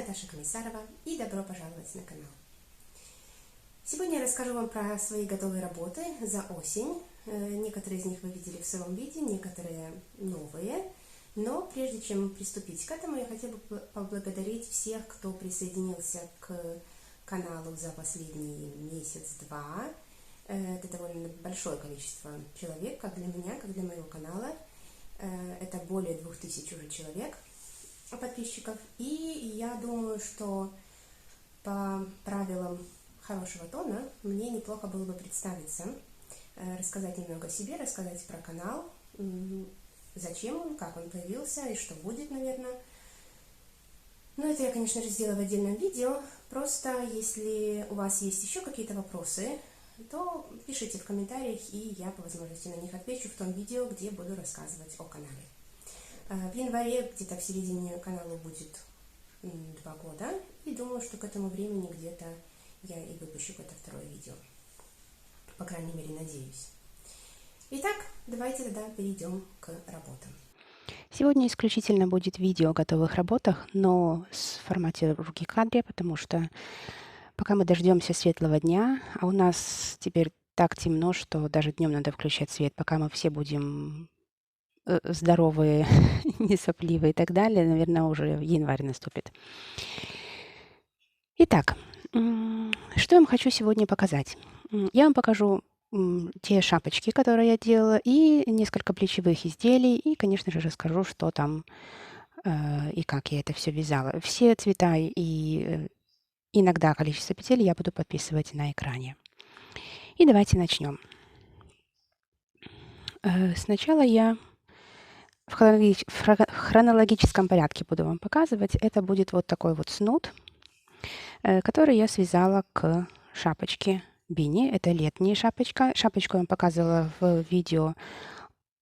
Наташа Комиссарова и добро пожаловать на канал. Сегодня я расскажу вам про свои готовые работы за осень. Некоторые из них вы видели в сыром виде, некоторые новые. Но прежде чем приступить к этому, я хотела бы поблагодарить всех, кто присоединился к каналу за последний месяц-два. Это довольно большое количество человек, как для меня, как для моего канала. Это более 2000 уже человек подписчиков. И я думаю, что по правилам хорошего тона мне неплохо было бы представиться, рассказать немного о себе, рассказать про канал, зачем он, как он появился и что будет, наверное. Но это я, конечно же, сделаю в отдельном видео. Просто если у вас есть еще какие-то вопросы, то пишите в комментариях, и я по возможности на них отвечу в том видео, где буду рассказывать о канале. В январе, где-то в середине, каналу будет 2 года, и думаю, что к этому времени где-то я и выпущу это второе видео. По крайней мере, надеюсь. Итак, давайте тогда перейдем к работам. Сегодня исключительно будет видео о готовых работах, но в формате руки кадре, потому что пока мы дождемся светлого дня, а у нас теперь так темно, что даже днем надо включать свет, пока мы все будем здоровые, не сопливые и так далее, наверное, уже январь наступит. Итак, что я вам хочу сегодня показать? Я вам покажу те шапочки, которые я делала, и несколько плечевых изделий, и, конечно же, расскажу, что там и как я это все вязала. Все цвета и иногда количество петель я буду подписывать на экране. И давайте начнем. Сначала я в хронологическом порядке буду вам показывать. Это будет вот такой вот снуд, который я связала к шапочке Бини. Это летняя шапочка. Шапочку я вам показывала в видео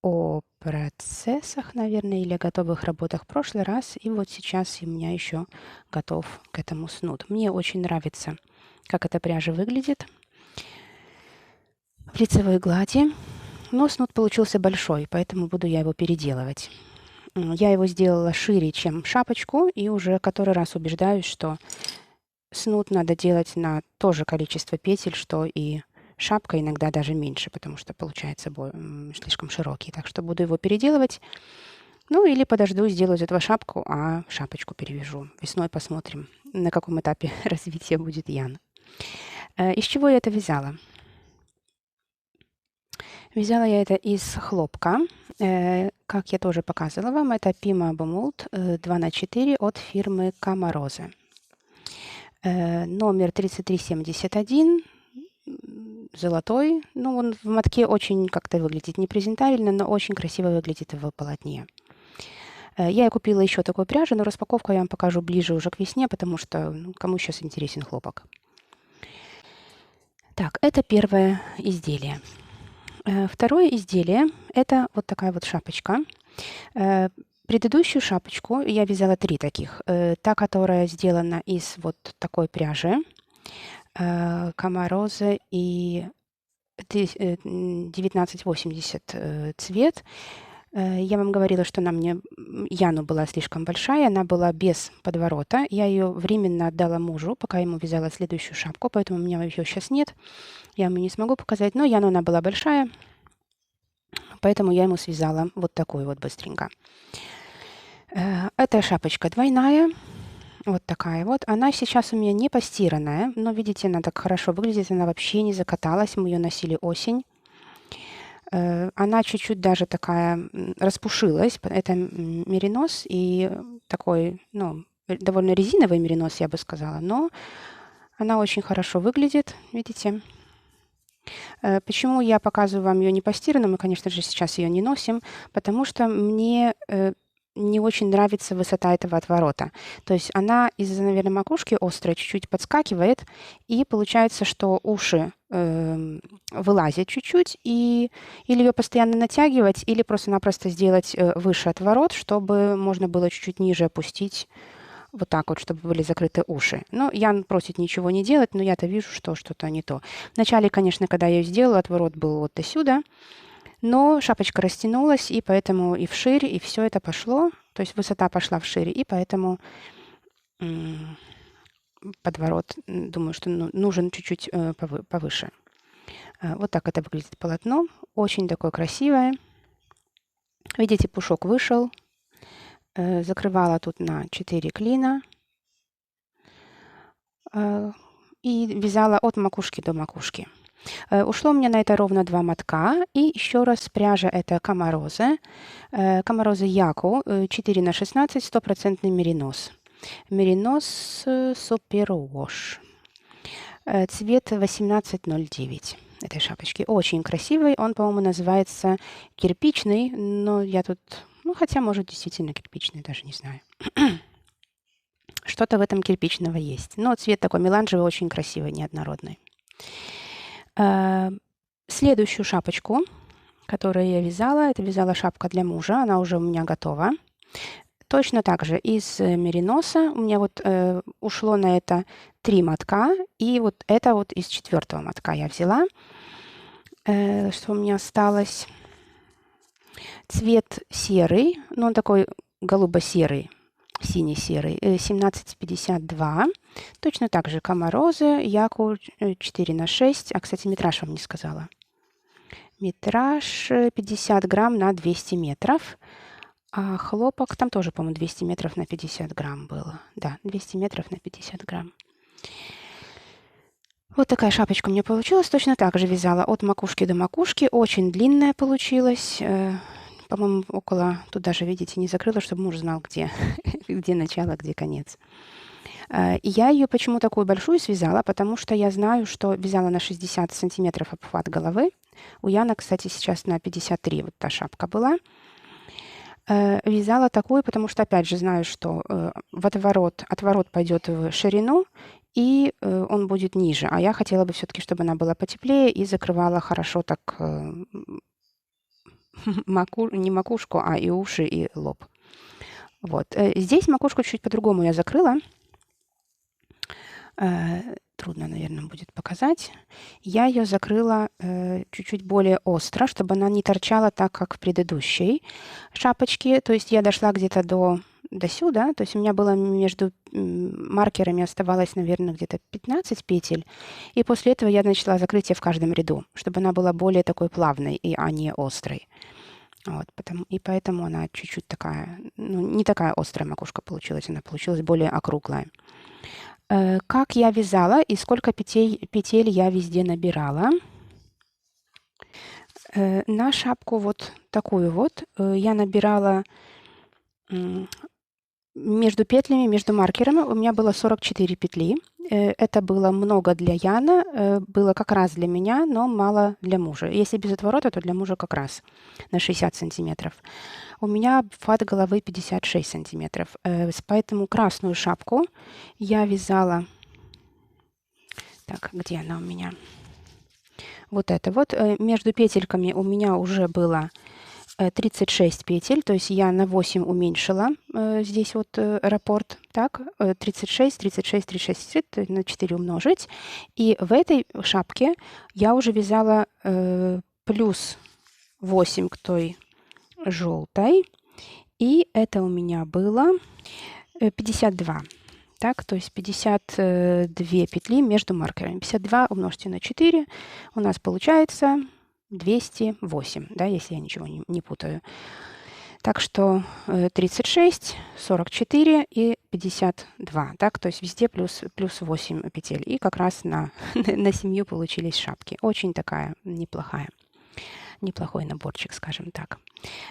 о процессах, наверное, или о готовых работах в прошлый раз. И вот сейчас у меня еще готов к этому снуд. Мне очень нравится, как эта пряжа выглядит в лицевой глади. Но снуд получился большой, поэтому буду я его переделывать. Я его сделала шире, чем шапочку, и уже который раз убеждаюсь, что снуд надо делать на то же количество петель, что и шапка, иногда даже меньше, потому что получается слишком широкий. Так что буду его переделывать. Ну или подожду, сделаю из этого шапку, а шапочку перевяжу. Весной посмотрим, на каком этапе развития будет Ян. Из чего я это вязала? Вязала я это из хлопка. Как я тоже показывала вам, это Pima Bumult 2х4 от фирмы Камароза. Номер 3371, золотой. Ну, он в мотке очень как-то выглядит непрезентабельно, но очень красиво выглядит в полотне. Я купила еще такую пряжу, но распаковку я вам покажу ближе уже к весне, потому что кому сейчас интересен хлопок. Так, это первое изделие. Второе изделие – это вот такая вот шапочка. Предыдущую шапочку я вязала 3 таких. Та, которая сделана из вот такой пряжи, Камароза и 1980 цвет. Я вам говорила, что она мне, Яну была слишком большая, она была без подворота. Я ее временно отдала мужу, пока ему вязала следующую шапку, поэтому у меня ее сейчас нет. Я ему не смогу показать, но Яну она была большая, поэтому я ему связала вот такую вот быстренько. Эта шапочка двойная, вот такая вот. Она сейчас у меня не постиранная, но, видите, она так хорошо выглядит, она вообще не закаталась, мы ее носили осень. Она чуть-чуть даже такая распушилась. Это меринос и такой, ну, довольно резиновый меринос, я бы сказала, но она очень хорошо выглядит, видите. Почему я показываю вам ее не постиранную? Мы, конечно же, сейчас ее не носим, потому что мне не очень нравится высота этого отворота. То есть она из-за, наверное, макушки острой чуть-чуть подскакивает, и получается, что уши вылазят чуть-чуть, и или ее постоянно натягивать, или просто-напросто сделать выше отворот, чтобы можно было чуть-чуть ниже опустить, вот так вот, чтобы были закрыты уши. Но Ян просит ничего не делать, но я-то вижу, что что-то не то. Вначале, конечно, когда я ее сделала, отворот был вот до сюда, но шапочка растянулась, и поэтому и вширь, и все это пошло. То есть высота пошла вширь, и поэтому подворот, думаю, что нужен чуть-чуть повыше. Вот так это выглядит полотно. Очень такое красивое. Видите, пушок вышел. Закрывала тут на 4 клина. И вязала от макушки до макушки. Ушло мне на это ровно 2 мотка. И еще раз пряжа это Камароза. Камароза Яку 4х16, 100% меринос. Меринос Супервош. Цвет 1809 этой шапочки. Очень красивый. Он, по-моему, называется кирпичный, но я тут... Ну, хотя, может, действительно кирпичный, даже не знаю. Что-то в этом кирпичного есть. Но цвет такой меланжевый, очень красивый, неоднородный. Следующую шапочку, которую я вязала, это вязала шапка для мужа. Она уже у меня готова. Точно так же из мериноса у меня вот ушло на это 3 мотка. И вот это вот из 4-го мотка я взяла. Что у меня осталось? Цвет серый, но он такой голубо-серый, синий-серый, 1752. Точно так же Камароза, Яку 4х6. А, кстати, метраж вам не сказала. Метраж 50 грамм на 200 метров. А хлопок, там тоже, по-моему, 200 метров на 50 грамм было. Да, 200 метров на 50 грамм. Вот такая шапочка у меня получилась. Точно так же вязала от макушки до макушки. Очень длинная получилась. По-моему, около... Тут даже, видите, не закрыла, чтобы муж знал, где, где начало, где конец. Я ее почему такую большую связала? Потому что я знаю, что вязала на 60 сантиметров обхват головы. У Яна, кстати, сейчас на 53 вот та шапка была. Вязала такую, потому что, опять же, знаю, что отворот пойдет в ширину, и он будет ниже. А я хотела бы все-таки, чтобы она была потеплее и закрывала хорошо так не макушку, а и уши, и лоб. Вот. Здесь макушку чуть по-другому я закрыла. Трудно, наверное, будет показать. Я ее закрыла чуть-чуть более остро, чтобы она не торчала так, как в предыдущей шапочке. То есть я дошла где-то до сюда. То есть у меня было между маркерами оставалось, наверное, где-то 15 петель. И после этого я начала закрытие в каждом ряду, чтобы она была более такой плавной, а не острой. Вот, и поэтому она чуть-чуть такая, ну, не такая острая макушка получилась, она получилась более округлая. Как я вязала и сколько петель я везде набирала. На шапку вот такую вот я набирала между петлями, между маркерами у меня было 44 петли. Это было много для Яна, было как раз для меня, но мало для мужа. Если без отворота, то для мужа как раз на 60 сантиметров. У меня обхват головы 56 сантиметров. Поэтому красную шапку я вязала... Так, где она у меня? Вот это вот. Между петельками у меня уже было 36 петель, то есть я на 8 уменьшила здесь вот раппорт, так, 36, 36, 36, на 4 умножить. И в этой шапке я уже вязала плюс 8 к той желтой, и это у меня было 52. Так, то есть 52 петли между маркерами. 52 умножьте на 4, у нас получается 208, да, если я ничего не путаю. Так что 36, 44 и 52, так, то есть везде плюс 8 петель. И как раз на семью получились шапки. Очень такая неплохой наборчик, скажем так.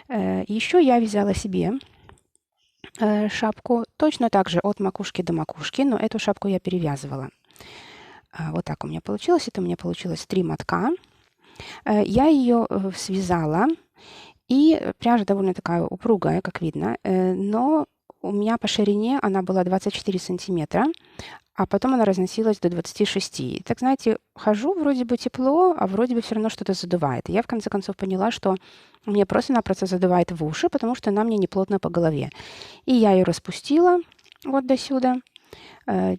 Еще я вязала себе шапку точно так же от макушки до макушки, но эту шапку я перевязывала. Вот так у меня получилось. Это у меня получилось 3 мотка. Я ее связала, и пряжа довольно такая упругая, как видно, но у меня по ширине она была 24 сантиметра, а потом она разносилась до 26. И, так, знаете, хожу, вроде бы тепло, а вроде бы все равно что-то задувает. И я, в конце концов, поняла, что мне просто-напросто задувает в уши, потому что она мне не плотно по голове. И я ее распустила вот до сюда.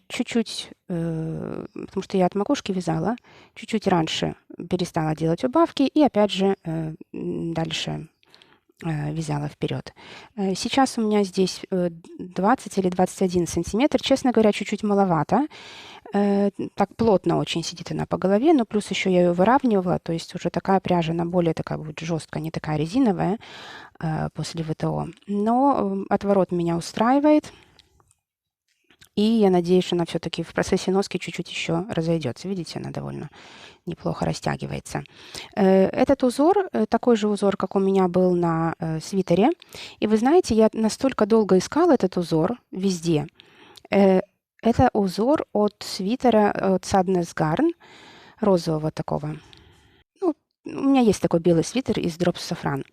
Чуть-чуть, потому что я от макушки вязала, чуть-чуть раньше перестала делать убавки, и опять же дальше вязала вперед. Сейчас у меня здесь 20 или 21 сантиметр. Честно говоря, чуть-чуть маловато. Так плотно очень сидит она по голове, но плюс еще я ее выравнивала, то есть уже такая пряжа, она более такая будет жесткая, не такая резиновая после ВТО. Но отворот меня устраивает. И я надеюсь, что она все-таки в процессе носки чуть-чуть еще разойдется. Видите, она довольно неплохо растягивается. Этот узор, такой же узор, как у меня был на свитере. И вы знаете, я настолько долго искала этот узор везде. Это узор от свитера от Sadness Garn, розового такого. Ну, у меня есть такой белый свитер из Drops Safran.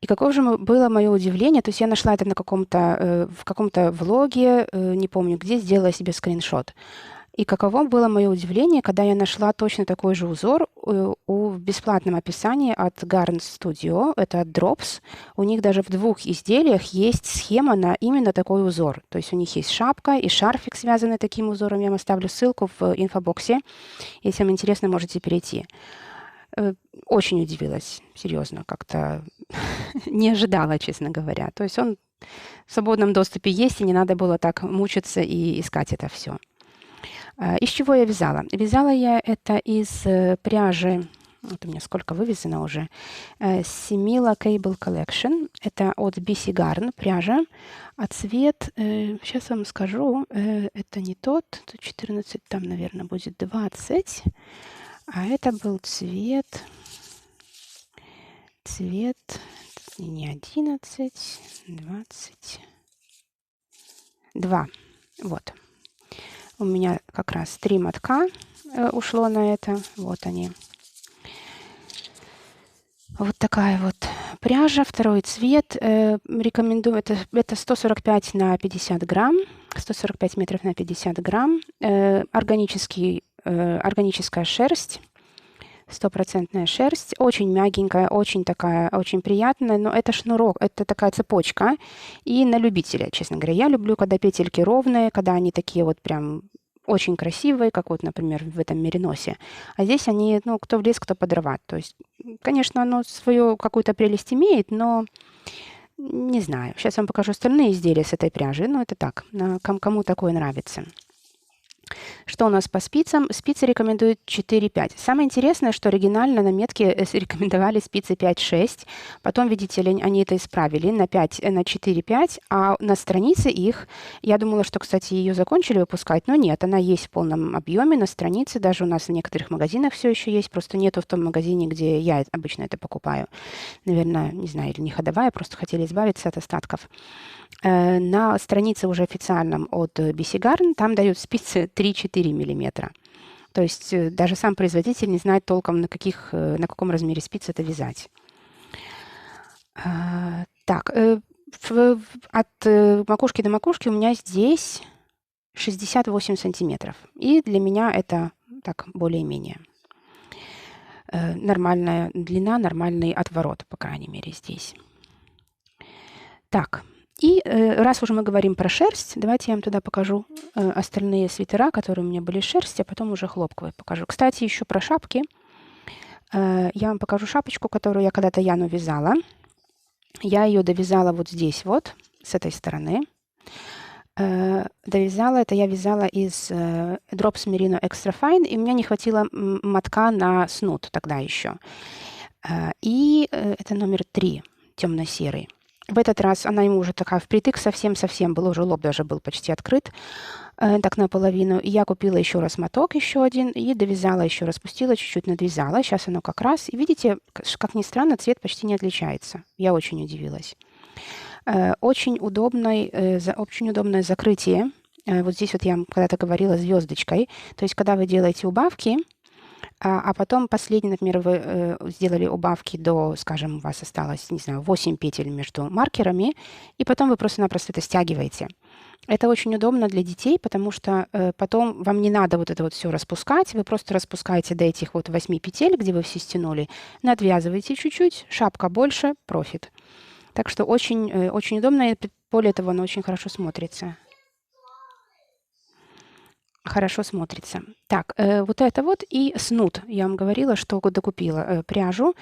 И какое же было мое удивление, то есть я нашла это на в каком-то влоге, не помню где, сделала себе скриншот. И каково было мое удивление, когда я нашла точно такой же узор в бесплатном описании от Garn Studio, это от Drops. У них даже в 2 изделиях есть схема на именно такой узор. То есть у них есть шапка и шарфик, связанный таким узором. Я вам оставлю ссылку в инфобоксе. Если вам интересно, можете перейти. Очень удивилась, серьезно, как-то не ожидала, честно говоря. То есть он в свободном доступе есть, и не надо было так мучиться и искать это все. Из чего я вязала? Вязала я это из пряжи, вот у меня сколько вывязано уже, Simila Cable Collection. Это от BC Garn пряжа. А цвет, сейчас вам скажу, это не тот, тут 14, там, наверное, будет 20. А это был цвет не 11, 22. Вот. У меня как раз 3 мотка ушло на это. Вот они. Вот такая вот пряжа, второй цвет. Рекомендую, это 145 на 50 грамм, 145 метров на 50 грамм. Органическая шерсть, 100% шерсть, очень мягенькая, очень такая, очень приятная, но это шнурок, это такая цепочка, и на любителя, честно говоря. Я люблю, когда петельки ровные, когда они такие вот прям очень красивые, как вот, например, в этом мериносе. А здесь они, ну, кто в лес, кто по дрова. То есть, конечно, оно свою какую-то прелесть имеет, но не знаю. Сейчас вам покажу остальные изделия с этой пряжи. Ну, это так, кому такое нравится. Что у нас по спицам? Спицы рекомендуют 4-5. Самое интересное, что оригинально на метке рекомендовали спицы 5-6. Потом, видите ли, они это исправили на 4-5, а на странице их, я думала, что, кстати, ее закончили выпускать, но нет, она есть в полном объеме на странице, даже у нас в некоторых магазинах все еще есть, просто нету в том магазине, где я обычно это покупаю. Наверное, не знаю, или не ходовая, просто хотели избавиться от остатков. На странице уже официальном от BC Garn там дают спицы 3-4 миллиметра. То есть даже сам производитель не знает толком, на каком размере спиц это вязать. Так, от макушки до макушки у меня здесь 68 сантиметров. И для меня это так более-менее нормальная длина, нормальный отворот, по крайней мере, здесь. Так. И раз уже мы говорим про шерсть, давайте я вам туда покажу остальные свитера, которые у меня были шерсти, а потом уже хлопковые покажу. Кстати, еще про шапки. Я вам покажу шапочку, которую я когда-то Яну вязала. Я ее довязала вот здесь вот, с этой стороны. Довязала это, я вязала из Drops Merino Extra Fine, и у меня не хватило мотка на снуд тогда еще. И это номер 3, темно-серый. В этот раз она ему уже такая впритык совсем-совсем был, уже лоб даже был почти открыт, так наполовину. И я купила еще раз моток, еще один, и довязала еще раз, спустила, чуть-чуть надвязала. Сейчас оно как раз. И видите, как ни странно, цвет почти не отличается. Я очень удивилась. Очень удобное закрытие. Вот здесь вот я вам когда-то говорила звездочкой. То есть, когда вы делаете убавки, а потом последний, например, вы сделали убавки до, скажем, у вас осталось, не знаю, 8 петель между маркерами, и потом вы просто-напросто это стягиваете. Это очень удобно для детей, потому что потом вам не надо вот это вот все распускать, вы просто распускаете до этих вот 8 петель, где вы все стянули, надвязываете чуть-чуть, шапка больше, профит. Так что очень, очень удобно, и более того, оно очень хорошо смотрится. хорошо смотрится. Так, вот это вот и снуд. Я вам говорила, что докупила пряжу.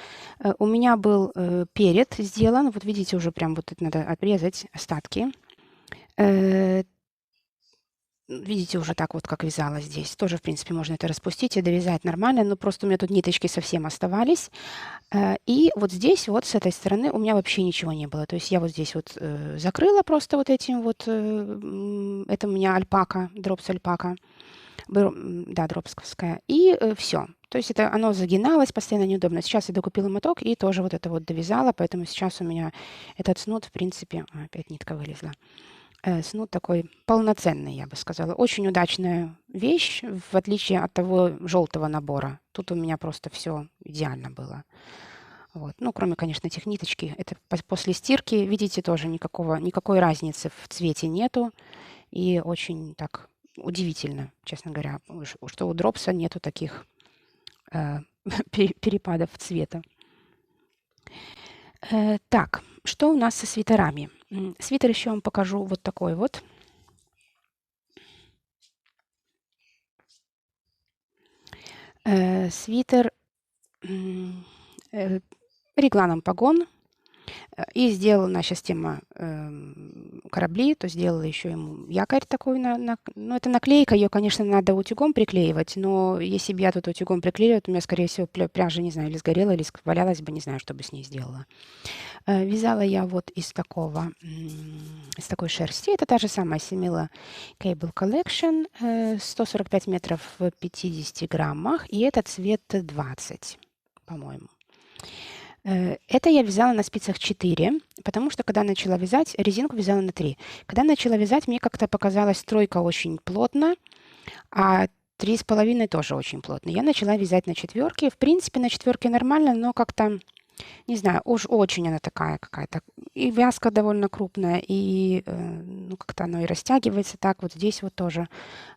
У меня был перед сделан. Вот видите, уже прям вот это надо отрезать остатки. Видите, уже так вот, как вязала здесь. Тоже, в принципе, можно это распустить и довязать нормально, но просто у меня тут ниточки совсем оставались. И вот здесь, вот с этой стороны у меня вообще ничего не было. То есть я вот здесь вот закрыла просто вот этим вот, это у меня альпака, дропс альпака, да, дропсковская, и все. То есть это оно загиналось, постоянно неудобно. Сейчас я докупила моток и тоже вот это вот довязала, поэтому сейчас у меня этот снуд, в принципе, опять нитка вылезла. Снуд такой полноценный, я бы сказала. Очень удачная вещь, в отличие от того желтого набора. Тут у меня просто все идеально было. Вот. Ну, кроме, конечно, этих ниточки. Это после стирки, видите, тоже никакой разницы в цвете нету. И очень так удивительно, честно говоря, что у дропса нету таких перепадов цвета. Так, что у нас со свитерами? Свитер еще вам покажу вот такой вот. Свитер регланом погон. И сделала наша система корабли, то сделала еще ему якорь такой. Ну, это наклейка, ее, конечно, надо утюгом приклеивать, но если бы я тут утюгом приклеила, то у меня, скорее всего, пряжа, не знаю, или сгорела, или валялась бы, не знаю, что бы с ней сделала. Вязала я вот из такой шерсти. Это та же самая Simila Cable Collection, 145 метров в 50 граммах, и это цвет 20, по-моему. Это я вязала на спицах 4, потому что когда начала вязать, резинку вязала на 3. Когда начала вязать, мне как-то показалась тройка очень плотно, а 3,5 тоже очень плотно. Я начала вязать на 4. В принципе, на 4 нормально, но как-то, не знаю, уж очень она такая какая-то. И вязка довольно крупная, и ну, как-то оно и растягивается так. Вот здесь вот тоже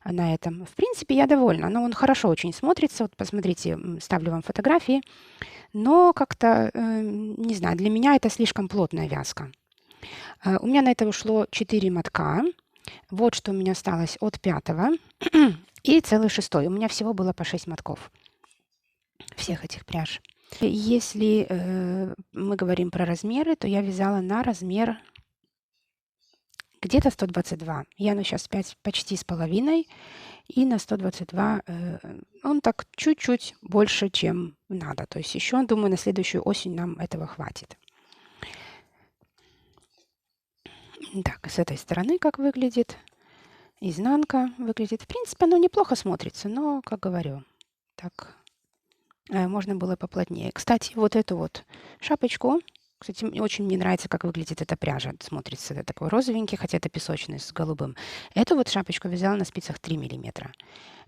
на этом. В принципе, я довольна. Он хорошо очень смотрится. Вот посмотрите, ставлю вам фотографии. Но как-то, не знаю, для меня это слишком плотная вязка. У меня на это ушло 4 мотка. Вот что у меня осталось от 5 и целый 6. У меня всего было по 6 мотков всех этих пряж. Если мы говорим про размеры, то я вязала на размер где-то 122. Я сейчас 5 почти с половиной. И на 122 он так чуть-чуть больше, чем надо. То есть еще, думаю, на следующую осень нам этого хватит. Так, с этой стороны как выглядит. Изнанка выглядит. В принципе, оно неплохо смотрится, но, как говорю, так можно было поплотнее. Кстати, вот эту вот шапочку. Кстати, очень мне нравится, как выглядит эта пряжа. Смотрится это такой розовенький, хотя это песочный с голубым. Эту вот шапочку вязала на спицах 3 миллиметра.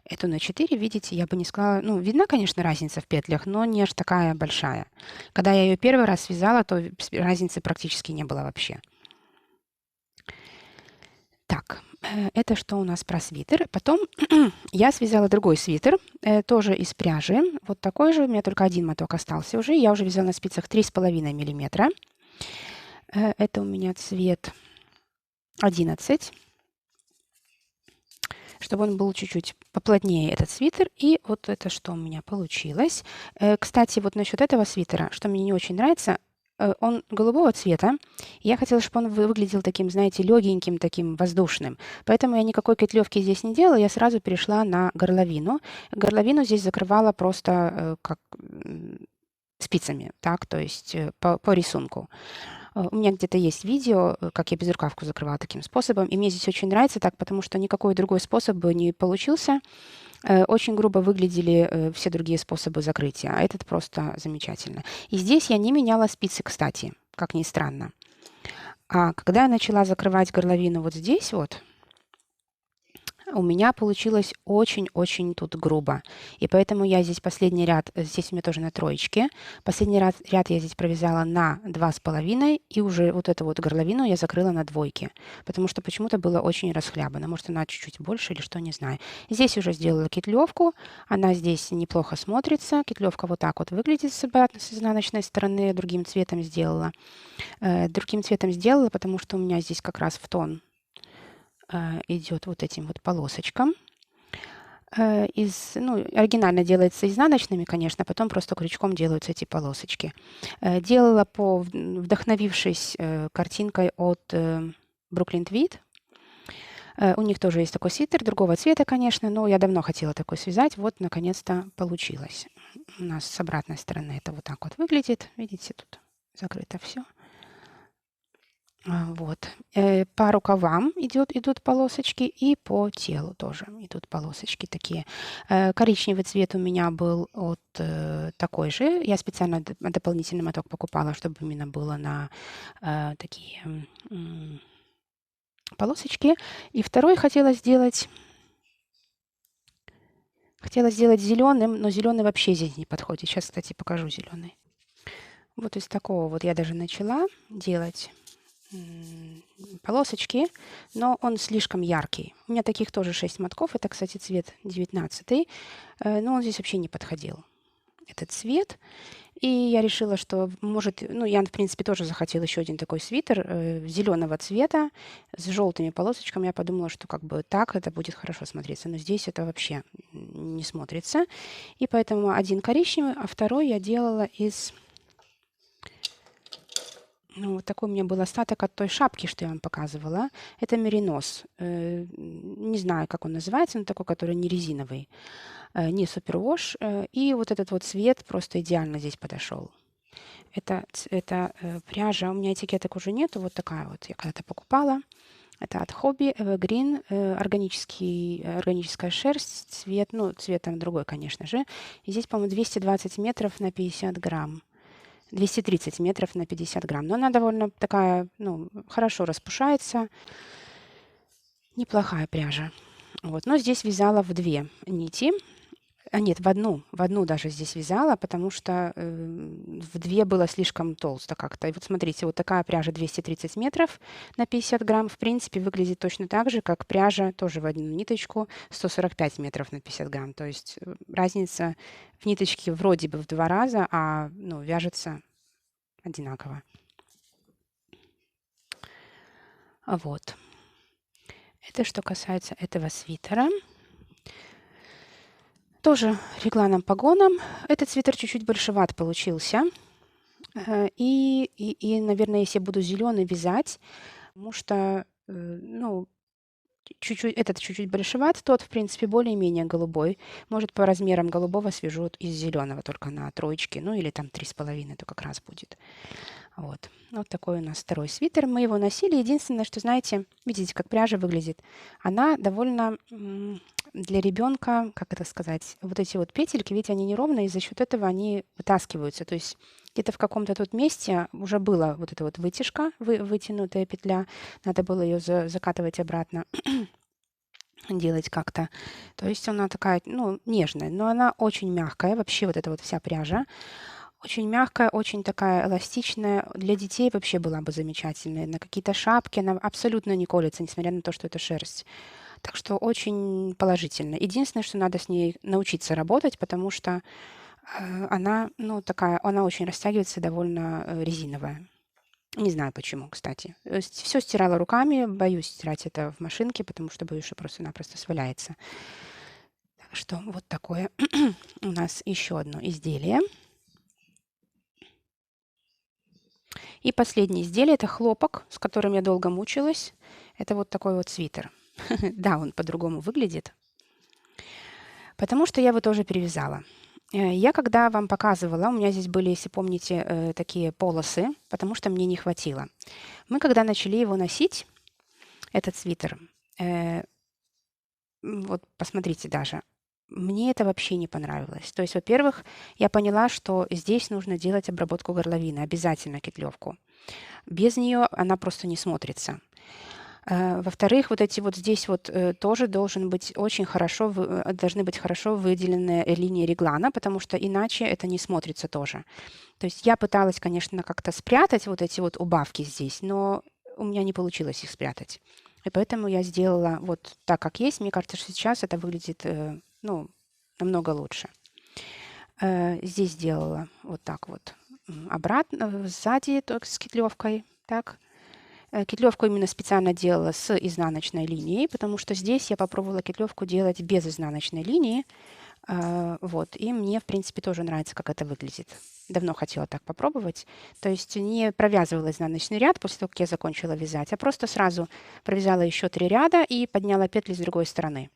Эту на 4, видите, я бы не сказала... Ну, видна, конечно, разница в петлях, но не аж такая большая. Когда я ее первый раз связала, то разницы практически не было вообще. Так, это что у нас про свитер. Потом я связала другой свитер, тоже из пряжи. Вот такой же, у меня только один моток остался уже. Я уже вязала на спицах 3,5 миллиметра. Это у меня цвет 11. Чтобы он был чуть-чуть поплотнее, этот свитер. И вот это что у меня получилось. Кстати, вот насчет этого свитера, что мне не очень нравится, он голубого цвета. Я хотела, чтобы он выглядел таким, знаете, легеньким, таким воздушным. Поэтому я никакой петлевки здесь не делала. Я сразу перешла на горловину. Горловину здесь закрывала просто как спицами, так, то есть по рисунку. У меня где-то есть видео, как я безрукавку закрывала таким способом. И мне здесь очень нравится так, потому что никакой другой способ бы не получился. Очень грубо выглядели все другие способы закрытия, а этот просто замечательно. И здесь я не меняла спицы, кстати, как ни странно. А когда я начала закрывать горловину вот здесь вот, у меня получилось очень-очень тут грубо. И поэтому я здесь последний ряд, здесь у меня тоже на троечке, последний ряд я здесь провязала на 2,5, и уже вот эту вот горловину я закрыла на 2, потому что почему-то было очень расхлябано. Может, она чуть-чуть больше или что, не знаю. Здесь уже сделала кетлевку, она здесь неплохо смотрится. Кетлевка вот так вот выглядит с изнаночной стороны, другим цветом сделала. Другим цветом сделала, потому что у меня здесь как раз в тон идет вот этим вот полосочкам. Ну, оригинально делается изнаночными, конечно, потом просто крючком делаются эти полосочки. Делала вдохновившись картинкой от Brooklyn Tweed. У них тоже есть такой свитер, другого цвета, конечно, но я давно хотела такой связать. Вот, наконец-то, получилось. У нас с обратной стороны это вот так вот выглядит. Видите, тут закрыто все. Вот. По рукавам идут полосочки, и по телу тоже идут полосочки такие. Коричневый цвет у меня был такой же. Я специально дополнительный моток покупала, чтобы именно было на такие полосочки. И второй хотела сделать зеленым, но зеленый вообще здесь не подходит. Сейчас, кстати, покажу зеленый. Вот из такого вот я даже начала делать полосочки, но он слишком яркий. У меня таких тоже 6 мотков. Это, кстати, цвет 19, но он здесь вообще не подходил, этот цвет. И я решила, что может, ну, я, в принципе, тоже захотела еще один такой свитер зеленого цвета с желтыми полосочками. Я подумала, что как бы так это будет хорошо смотреться, но здесь это вообще не смотрится. И поэтому один коричневый, а второй я делала из... Ну, вот такой у меня был остаток от той шапки, что я вам показывала. Это меринос. Не знаю, как он называется, но такой, который не резиновый, не супервош. И вот этот вот цвет просто идеально здесь подошел. Это пряжа. У меня этикеток уже нету. Вот такая вот. Я когда-то покупала. Это от Hobby Evergreen. Органическая шерсть. Цвет, ну, цвет там другой, конечно же. И здесь, по-моему, 220 метров на 50 грамм. 230 метров на 50 грамм. Но она довольно такая, ну, хорошо распушается. Неплохая пряжа. Вот. Но здесь вязала в 2 нити. Нет, в одну даже здесь вязала, потому что в 2 было слишком толсто как-то. И вот смотрите, вот такая пряжа 230 метров на 50 грамм, в принципе, выглядит точно так же, как пряжа тоже в одну ниточку 145 метров на 50 грамм. То есть разница в ниточке вроде бы в 2 раза, а ну, вяжется одинаково. Вот. Это что касается этого свитера. Тоже регланом погоном. Этот свитер чуть-чуть большеват получился. И, наверное, если я буду зеленый вязать, потому что, ну, этот чуть-чуть большеват, тот, в принципе, более-менее голубой. Может, по размерам голубого свяжу из зеленого только на троечке, ну или там 3,5, то как раз будет. Вот. Вот такой у нас второй свитер. Мы его носили. Единственное, что, знаете, видите, как пряжа выглядит. Она довольно для ребенка, как это сказать, вот эти вот петельки, видите, они неровные, и за счет этого они вытаскиваются. То есть где-то в каком-то тут месте уже была вот эта вот вытяжка, вытянутая петля. Надо было ее закатывать обратно, делать как-то. То есть она такая, ну, нежная, но она очень мягкая. Вообще вот эта вот вся пряжа. Очень мягкая, очень такая эластичная. Для детей вообще была бы замечательная. На какие-то шапки она абсолютно не колется, несмотря на то, что это шерсть. Так что очень положительно. Единственное, что надо с ней научиться работать, потому что она, ну, такая, она очень растягивается, довольно резиновая. Не знаю почему, кстати. Все стирала руками, боюсь стирать это в машинке, потому что боюсь, что просто-напросто сваляется. Так что вот такое у нас еще одно изделие. И последнее изделие – это хлопок, с которым я долго мучилась. Это вот такой вот свитер. Да, он по-другому выглядит, потому что я его тоже перевязала. Я когда вам показывала, у меня здесь были, если помните, такие полосы, потому что мне не хватило. Мы когда начали его носить, этот свитер, вот посмотрите даже, мне это вообще не понравилось. То есть, во-первых, я поняла, что здесь нужно делать обработку горловины, обязательно кетлевку. Без нее она просто не смотрится. Во-вторых, вот эти вот здесь вот тоже должны быть хорошо выделенные линии реглана, потому что иначе это не смотрится тоже. То есть я пыталась, конечно, как-то спрятать вот эти вот убавки здесь, но у меня не получилось их спрятать. И поэтому я сделала вот так, как есть. Мне кажется, что сейчас это выглядит, ну, намного лучше. Здесь сделала вот так вот обратно, сзади только с кетлевкой, так. Кетлевку именно специально делала с изнаночной линией, потому что здесь я попробовала кетлевку делать без изнаночной линии. Вот, и мне, в принципе, тоже нравится, как это выглядит. Давно хотела так попробовать. То есть не провязывала изнаночный ряд после того, как я закончила вязать, а просто сразу провязала еще 3 ряда и подняла петли с другой стороны.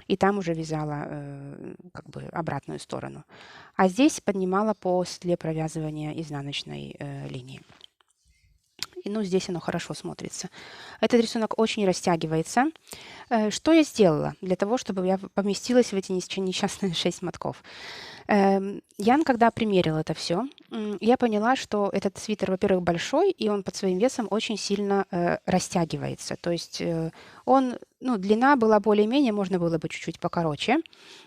И там уже вязала как бы обратную сторону. А здесь поднимала после провязывания изнаночной линии. И, ну, здесь оно хорошо смотрится. Этот рисунок очень растягивается. Что я сделала для того, чтобы я поместилась в эти несчастные 6 мотков? Я, когда примерила это все, я поняла, что этот свитер, во-первых, большой, и он под своим весом очень сильно растягивается. То есть он, ну, длина была более-менее, можно было бы чуть-чуть покороче,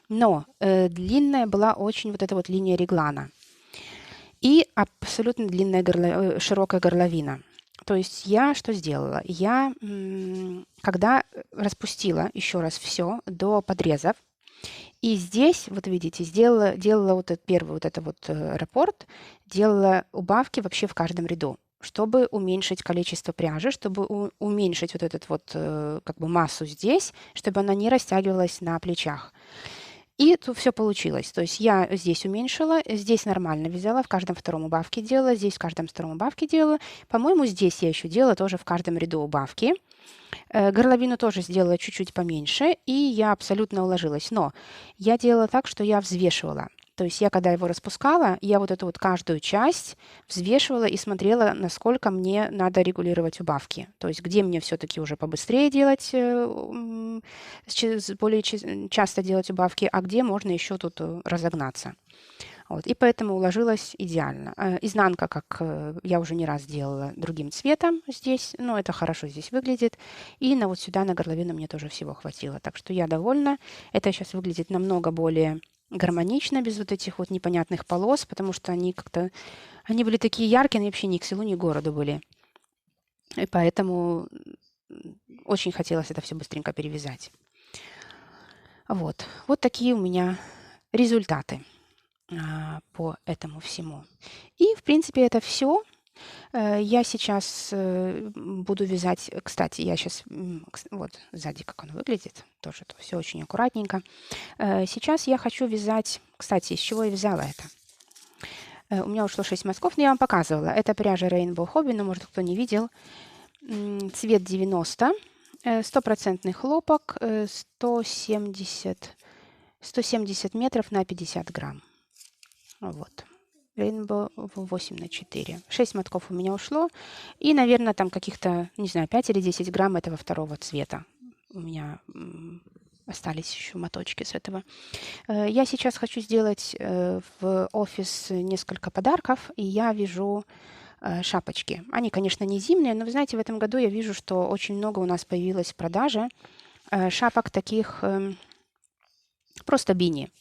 но длинная была очень вот эта вот линия реглана и абсолютно длинная широкая горловина. То есть я что сделала? Я, когда распустила еще раз все до подрезов, и здесь, вот видите, делала вот этот первый вот это вот раппорт, делала убавки вообще в каждом ряду, чтобы уменьшить количество пряжи, чтобы уменьшить вот этот вот как бы массу здесь, чтобы она не растягивалась на плечах. И тут все получилось. То есть я здесь уменьшила, здесь нормально вязала, в каждом втором убавке делала, здесь в каждом втором убавке делала. По-моему, здесь я еще делала тоже в каждом ряду убавки. Горловину тоже сделала чуть-чуть поменьше, и я абсолютно уложилась. Но я делала так, что я взвешивала. То есть я, когда его распускала, я вот эту вот каждую часть взвешивала и смотрела, насколько мне надо регулировать убавки. То есть где мне все-таки уже побыстрее делать, более часто делать убавки, а где можно еще тут разогнаться. Вот, и поэтому уложилась идеально. Изнанка, как я уже не раз делала, другим цветом здесь, но это хорошо здесь выглядит. И на вот сюда, на горловину мне тоже всего хватило. Так что я довольна. Это сейчас выглядит намного более гармонично, без вот этих вот непонятных полос, потому что они как-то, они были такие яркие, они вообще ни к селу, ни к городу были. И поэтому очень хотелось это все быстренько перевязать. Вот, вот такие у меня результаты по этому всему. И, в принципе, это все. Я сейчас буду вязать, кстати, я сейчас, вот сзади как оно выглядит, тоже все очень аккуратненько. Сейчас я хочу вязать, кстати, из чего я вязала это. У меня ушло 6 мазков, но я вам показывала. Это пряжа Rainbow Hobby, но, может, кто не видел. Цвет 90, стопроцентный хлопок, 170 метров на 50 грамм. Вот. Rainbow 8×4. 6 мотков у меня ушло. И, наверное, там каких-то, не знаю, 5 или 10 грамм этого второго цвета. У меня остались еще моточки с этого. Я сейчас хочу сделать в офис несколько подарков. И я вяжу шапочки. Они, конечно, не зимние, но, вы знаете, в этом году я вижу, что очень много у нас появилось в продаже шапок таких просто бини.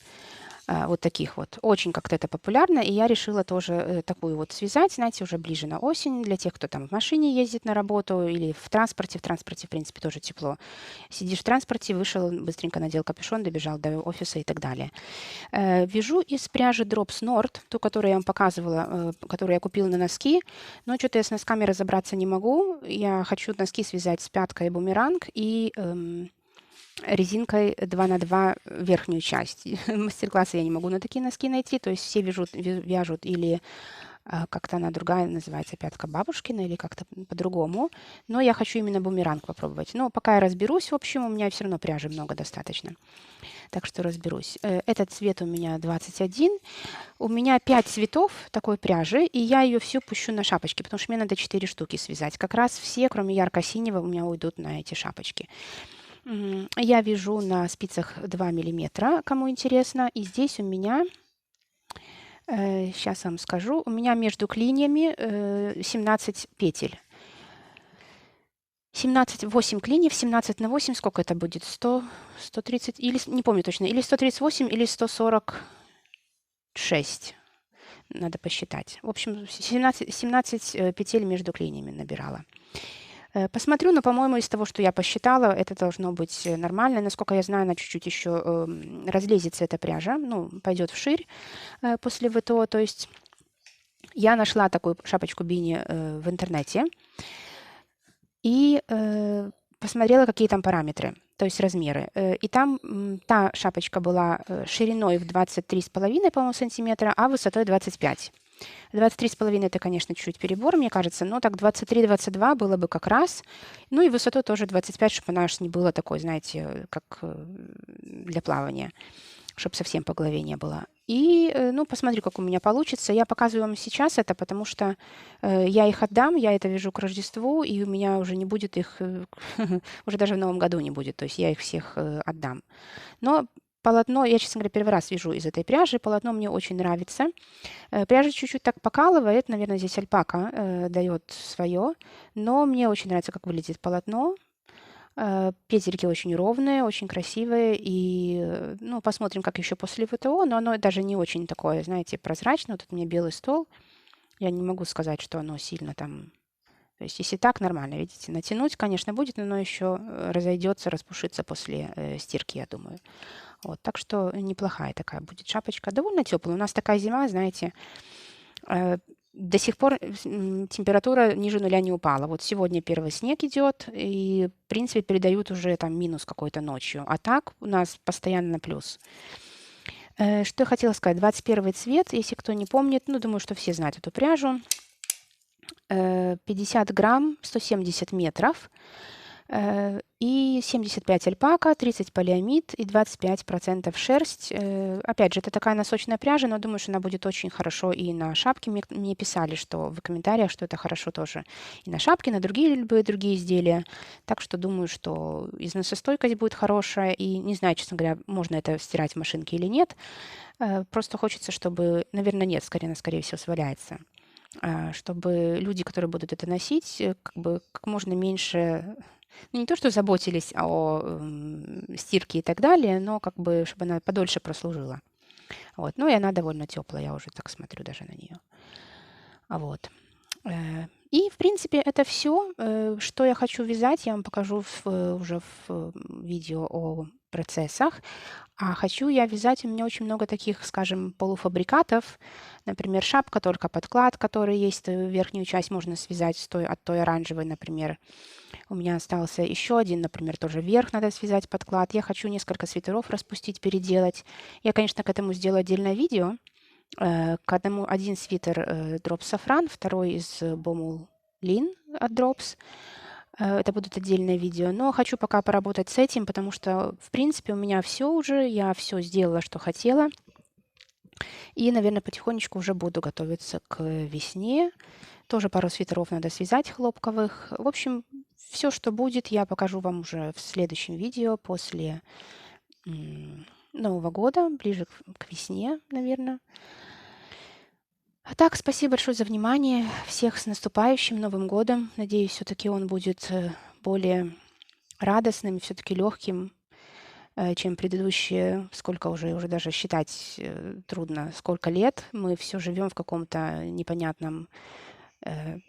Вот таких вот. Очень как-то это популярно, и я решила тоже такую вот связать, знаете, уже ближе на осень, для тех, кто там в машине ездит на работу или в транспорте. В транспорте, в принципе, тоже тепло. Сидишь в транспорте, вышел, быстренько надел капюшон, добежал до офиса и так далее. Вяжу из пряжи Drops Nord, ту, которую я вам показывала, которую я купила на носки, но что-то я с носками разобраться не могу. Я хочу носки связать с пяткой бумеранг и резинкой 2×2 верхнюю часть. Мастер-классы я не могу на такие носки найти, то есть все вяжут или как-то она другая называется, пятка бабушкина или как-то по-другому, но я хочу именно бумеранг попробовать. Но пока я разберусь, в общем, у меня все равно пряжи много достаточно, так что разберусь. Этот цвет у меня 21, у меня 5 цветов такой пряжи, и я ее всю пущу на шапочки, потому что мне надо 4 штуки связать. Как раз все, кроме ярко-синего, у меня уйдут на эти шапочки. Я вяжу на спицах 2 миллиметра, кому интересно. И здесь у меня, сейчас вам скажу, у меня между клиньями 17 петель. 8 клиньев, 17 на 8, сколько это будет? 100, 130, или, не помню точно, или 138, или 146. Надо посчитать. В общем, 17 петель между клиньями набирала. Посмотрю, но, по-моему, из того, что я посчитала, это должно быть нормально. Насколько я знаю, она чуть-чуть еще разлезется, эта пряжа, ну, пойдет вширь после ВТО. То есть я нашла такую шапочку бини в интернете. и посмотрела, какие там параметры, то есть размеры. И там та шапочка была шириной в 23,5, по-моему, сантиметра, а высотой 25. 23,5 это, конечно, чуть перебор, мне кажется, но так 23-22 было бы как раз. Ну и высоту тоже 25, чтобы она аж не была такой, знаете, как для плавания, чтобы совсем по голове не было. И, ну, посмотрю, как у меня получится. Я показываю вам сейчас это, потому что я их отдам, я это вяжу к Рождеству, и у меня уже не будет их, уже даже в Новом году не будет, то есть я их всех отдам. Но полотно, я, честно говоря, первый раз вяжу из этой пряжи, полотно мне очень нравится. Пряжа чуть-чуть так покалывает, наверное, здесь альпака дает свое, но мне очень нравится, как выглядит полотно. Петельки очень ровные, очень красивые, и, ну, посмотрим, как еще после ВТО, но оно даже не очень такое, знаете, прозрачное. Вот тут у меня белый стол, я не могу сказать, что оно сильно там... То есть если так, нормально, видите, натянуть, конечно, будет, но оно еще разойдется, распушится после стирки, я думаю. Вот, так что неплохая такая будет шапочка. Довольно теплая. У нас такая зима, знаете, до сих пор температура ниже нуля не упала. Вот сегодня первый снег идет, и, в принципе, передают уже там минус какой-то ночью. А так у нас постоянно плюс. Что я хотела сказать? 21 цвет, если кто не помнит, ну, думаю, что все знают эту пряжу. 50 грамм, 170 метров. И 75 альпака, 30 полиамид и 25% шерсть. Опять же, это такая носочная пряжа, но думаю, что она будет очень хорошо и на шапке. Мне писали, что в комментариях, что это хорошо тоже и на шапке, на другие любые другие изделия. Так что думаю, что износостойкость будет хорошая. И не знаю, честно говоря, можно это стирать в машинке или нет. Просто хочется, чтобы... Наверное, нет, скорее всего, сваляется. Чтобы люди, которые будут это носить, как бы как можно меньше, ну, не то, что заботились о стирке и так далее, но как бы, чтобы она подольше прослужила. Вот. Ну, и она довольно теплая, я уже так смотрю даже на нее. Вот. И, в принципе, это все, что я хочу вязать. Я вам покажу уже в видео о процессах. А хочу я вязать, у меня очень много таких, скажем, полуфабрикатов. Например, шапка, только подклад, который есть, верхнюю часть можно связать от той оранжевой, например. У меня остался еще один, например, тоже верх надо связать подклад. Я хочу несколько свитеров распустить, переделать. Я, конечно, к этому сделаю отдельное видео. К одному один свитер Drops Safran, второй из Bomul Lin от Drops. Это будут отдельное видео. Но хочу пока поработать с этим, потому что, в принципе, у меня все уже. Я все сделала, что хотела. И, наверное, потихонечку уже буду готовиться к весне. Тоже пару свитеров надо связать хлопковых. В общем, все, что будет, я покажу вам уже в следующем видео после Нового года, ближе к весне, наверное. А так, спасибо большое за внимание. Всех с наступающим Новым годом. Надеюсь, все-таки он будет более радостным, все-таки легким, чем предыдущие, сколько уже даже считать трудно, сколько лет. Мы все живем в каком-то непонятном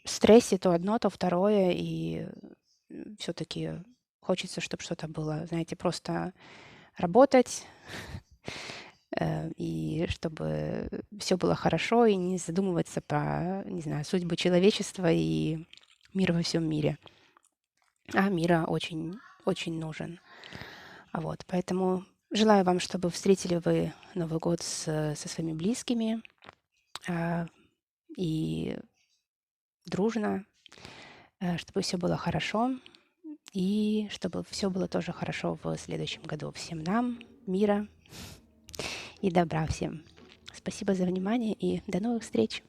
стрессе, то одно, то второе, и все-таки хочется, чтобы что-то было, знаете, просто работать, и чтобы все было хорошо, и не задумываться про, не знаю, судьбу человечества и мир во всем мире. А мира очень, очень нужен. Вот, поэтому желаю вам, чтобы встретили вы Новый год со своими близкими и дружно, чтобы все было хорошо, и чтобы все было тоже хорошо в следующем году. Всем нам мира и добра всем. Спасибо за внимание и до новых встреч!